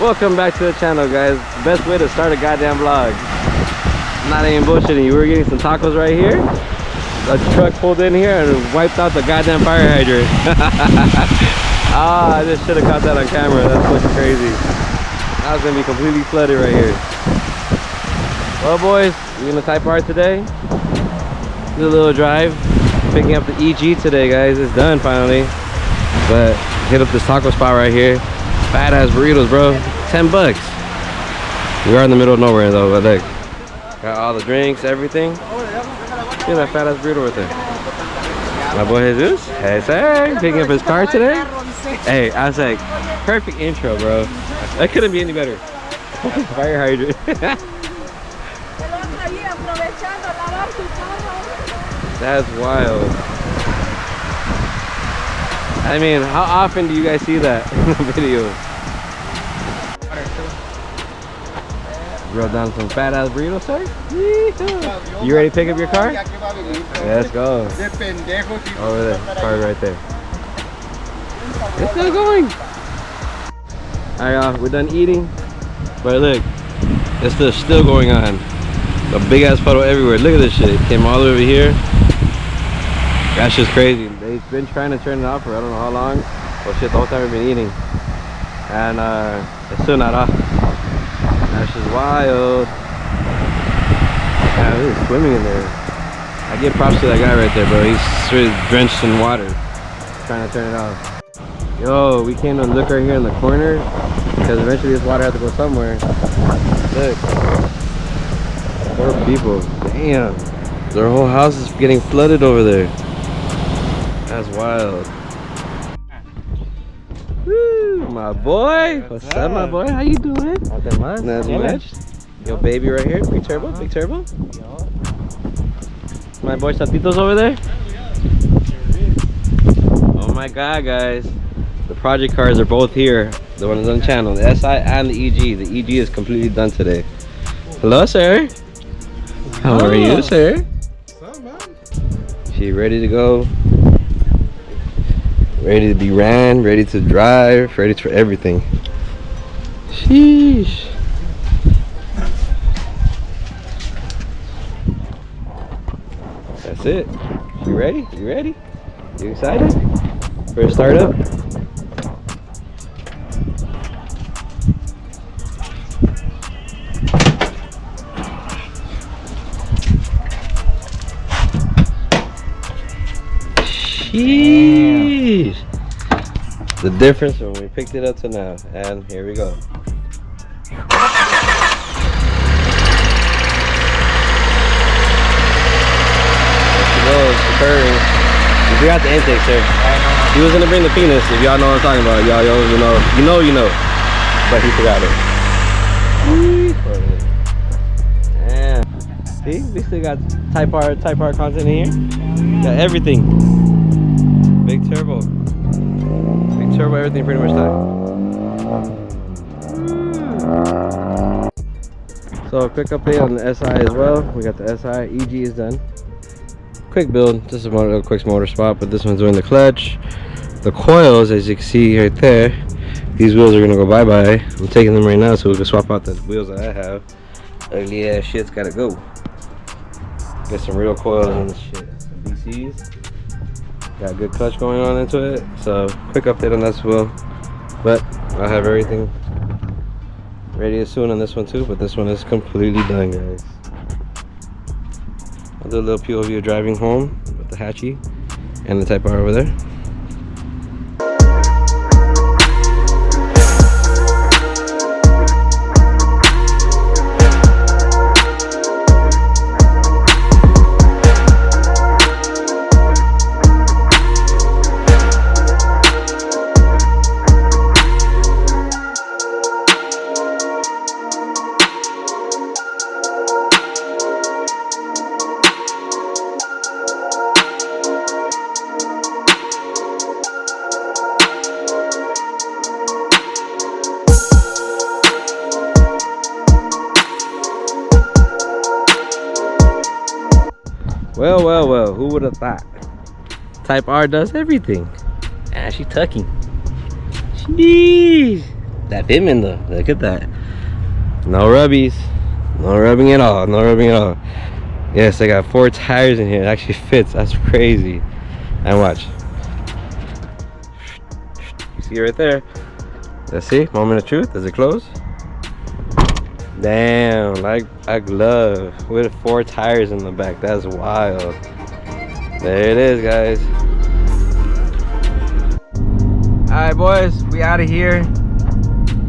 Welcome back to the channel, guys. Best way to start a goddamn vlog. I'm not even bullshitting you. We're getting some tacos right here. The truck pulled in here and wiped out the goddamn fire hydrant. I just should have caught that on camera. That's fucking crazy. Now it's gonna be completely flooded right here. Well, boys, we're gonna Type R today. Do a little drive. Picking up the EG today, guys. It's done finally. But hit up this taco spot right here. Fat ass burritos, bro. 10 bucks. We are in the middle of nowhere though, but look. Got all the drinks, everything. Look at that fat ass burrito right there. My boy Jesus. Hey, sir. Picking up his car today. Hey, I was like, perfect intro, bro. That couldn't be any better. Fire hydrant. That's wild. I mean, how often do you guys see that in the video? Roll down some fat ass burritos, sir. You ready to pick up your car? Yeah, let's go. Over there, car right there. It's still going. Alright, y'all, we're done eating. But look, it's still going on. A big ass puddle everywhere. Look at this shit. It came all over here. That's just crazy. They've been trying to turn it off for I don't know how long. Well, shit, the whole time we've been eating. And it's still not off. That's just wild. Yeah, he's swimming in there. I give props to that guy right there, bro. He's straight drenched in water. Trying to turn it off. Yo, we came to look right here in the corner because eventually this water has to go somewhere. Look. Poor people. Damn. Their whole house is getting flooded over there. That's wild. Woo, my boy. What's up, my boy? How you doing? Nothing much. Nothing much. Yo, baby right here. Big turbo, big turbo. My boy Satitos over there. Oh my god, guys. The project cars are both here. The ones on the channel, the SI and the EG. The EG is completely done today. Hello, sir. How are you, sir? What's up, man? She ready to go. Ready to be ran, ready to drive, ready for everything. Sheesh. That's it. You ready? You ready? You excited? For a startup? Sheesh. The difference when we picked it up to now, and here we go. There she goes, purring. You forgot the intake, sir. He was gonna bring the penis. If y'all know what I'm talking about, y'all you know. But he forgot it. Yeah. See, we still got Type R content in here. Got everything. Big turbo, everything pretty much done. So a quick update on the SI as well. We got the SI, EG is done. Quick build, just a quick motor swap, but this one's doing the clutch. The coils, as you can see right there, these wheels are gonna go bye-bye. I'm taking them right now so we can swap out the wheels that I have. Ugly ass shit's gotta go. Get some real coils on this shit. Some BCs. Got good clutch going on into it, so quick update on that as well. But I'll have everything ready soon on this one too, but this one is completely done, guys. I'll do a little POV of driving home with the hatchie and the Type R over there. Well, who would have thought? Type R does everything. Ah, she's tucking. Sheesh. that Pitman though. Look at that. No rubbies. No rubbing at all. No rubbing at all. Yes, I got 4 tires in here. It actually fits. That's crazy. And watch. You see right there. Let's see. Moment of truth. Does it close? Damn. Like a glove with 4 tires in the back. That's wild. There it is, guys. Alright, boys. We out of here.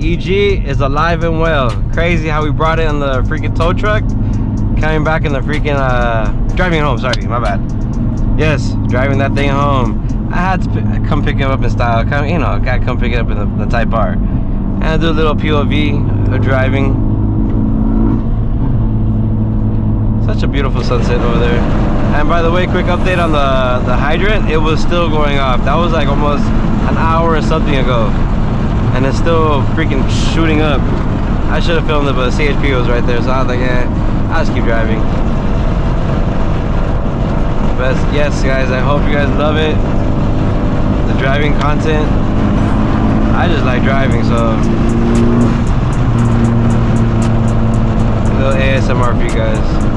EG is alive and well. Crazy how we brought it in the freaking tow truck. Coming back in the freaking driving it home, sorry, my bad. Yes, driving that thing home. I had to come pick it up in style. You know, gotta come pick it up in the Type R. And do a little POV of driving. Such a beautiful sunset over there. And by the way, quick update on the hydrant. It was still going off. That was like almost an hour or something ago. And it's still freaking shooting up. I should have filmed it, but the CHP was right there, so I was like, yeah, I'll just keep driving. But yes, guys, I hope you guys love it. The driving content. I just like driving, so a little ASMR for you guys.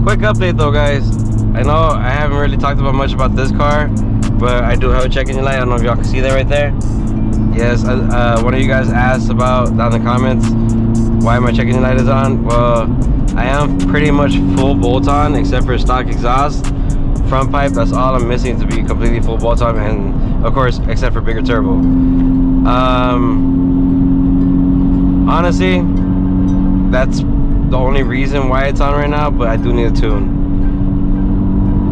Quick update though, guys. I know I haven't really talked about much about this car, but I do have a check engine light. I don't know if y'all can see that right there. Yes, one of you guys asked about down in the comments why my check engine light is on. Well, I am pretty much full bolt on except for stock exhaust, front pipe. That's all I'm missing to be completely full bolt on, and of course except for bigger turbo. Honestly, that's the only reason why it's on right now, but I do need a tune.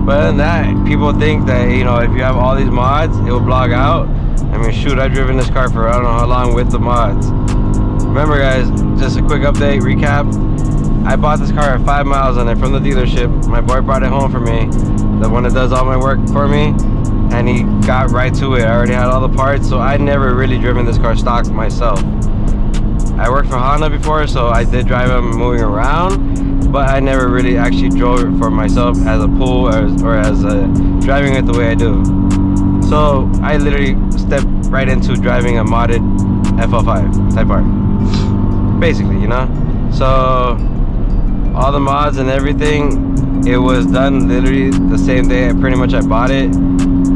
But other than that, people think that, you know, if you have all these mods, it will blog out. I mean, shoot, I've driven this car for I don't know how long with the mods. Remember, guys, just a quick update, recap. I bought this car at 5 miles on it from the dealership. My boy brought it home for me, the one that does all my work for me, and he got right to it. I already had all the parts, so I never really driven this car stock myself. I worked for Honda before, so I did drive them moving around, but I never really actually drove it for myself as a pull or as a driving it the way I do. So I literally stepped right into driving a modded FL5 Type R, basically, you know. So all the mods and everything, it was done literally the same day. Pretty much I bought it,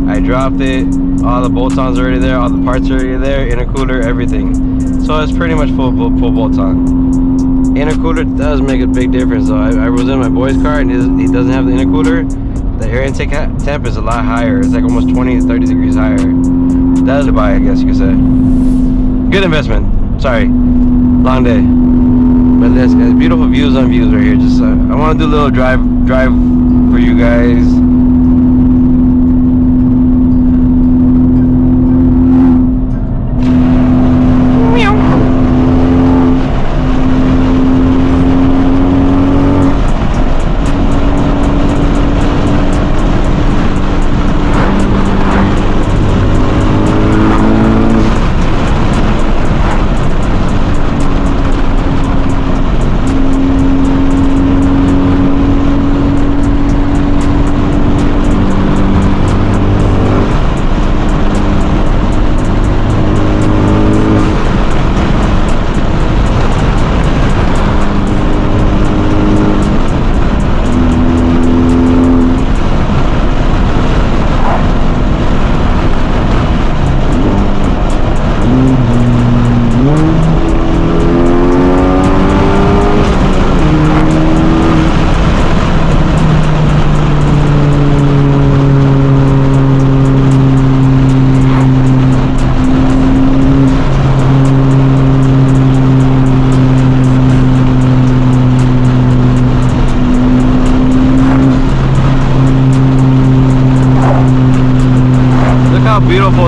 I dropped it, all the bolt-ons are already there, all the parts are already there, intercooler, everything. So it's pretty much full bolt on. Intercooler does make a big difference though. I was in my boy's car and he doesn't have the intercooler. The air intake temp is a lot higher. It's like almost 20 to 30 degrees higher. That is to buy, I guess you could say. Good investment. Sorry, long day. But there's beautiful views on views right here. Just I want to do a little drive for you guys.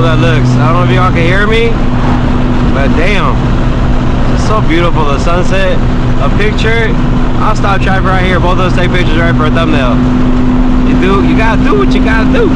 beautiful that looks. I don't know if y'all can hear me, but damn, it's so beautiful. The sunset, a picture. I'll stop traffic right here. Both of us take pictures right for a thumbnail. You gotta do what you gotta do.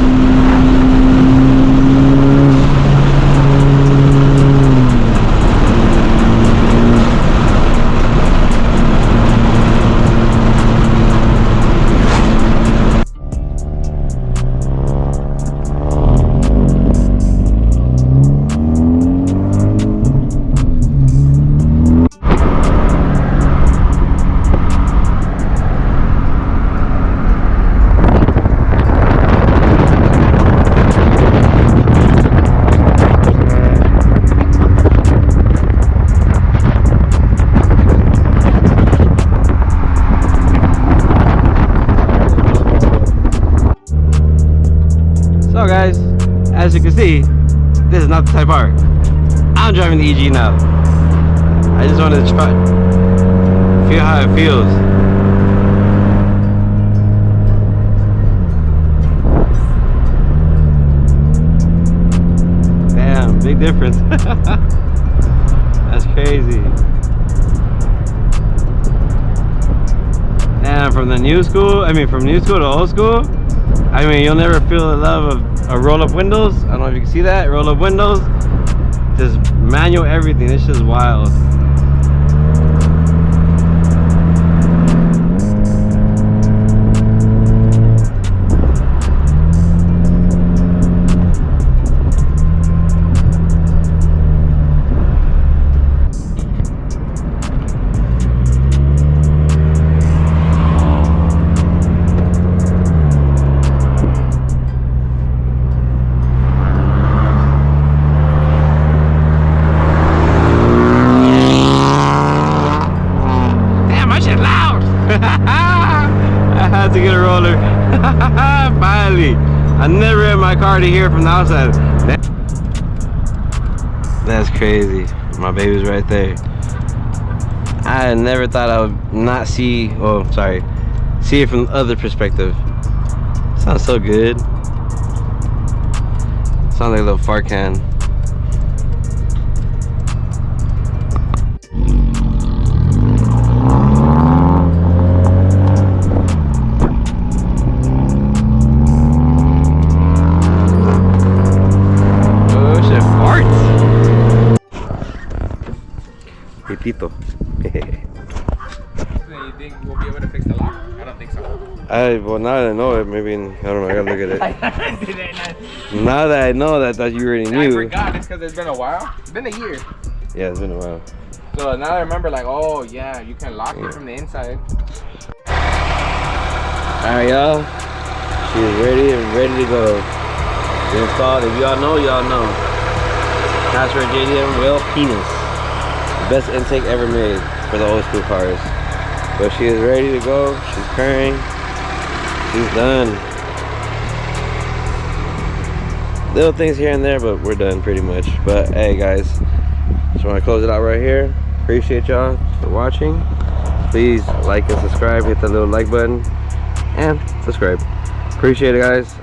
So guys, as you can see, this is not the Type R. I'm driving the EG now. I just wanted to try, feel how it feels. Damn, big difference. That's crazy. Damn, from new school to old school, I mean, you'll never feel the love of roll-up windows. I don't know if you can see that. Roll-up windows, just manual everything. It's just wild. I had to get a roller. Finally. I never had my car to hear from the outside. That's crazy. My baby's right there. I never thought I would not see, oh sorry, see it from the other perspective. Sounds so good. Sounds like a little fart can. Tito. You think we'll be able to fix the lock? I don't think so. Well, now that I know it, maybe, I don't know, I gotta look at it. Now that I know that, I thought you already knew. I forgot, it's because it's been a while. It's been a year. Yeah, it's been a while. So now I remember, like, oh yeah, you can lock it from the inside. Alright, y'all. She's ready and ready to go. It's installed. If y'all know, y'all know. That's for JDM Rail Penis. Best intake ever made for the old school cars. But she is ready to go. She's purring. She's done. Little things here and there, but we're done pretty much. But hey guys, just want to close it out right here. Appreciate y'all for watching. Please like and subscribe. Hit the little like button and subscribe. Appreciate it guys.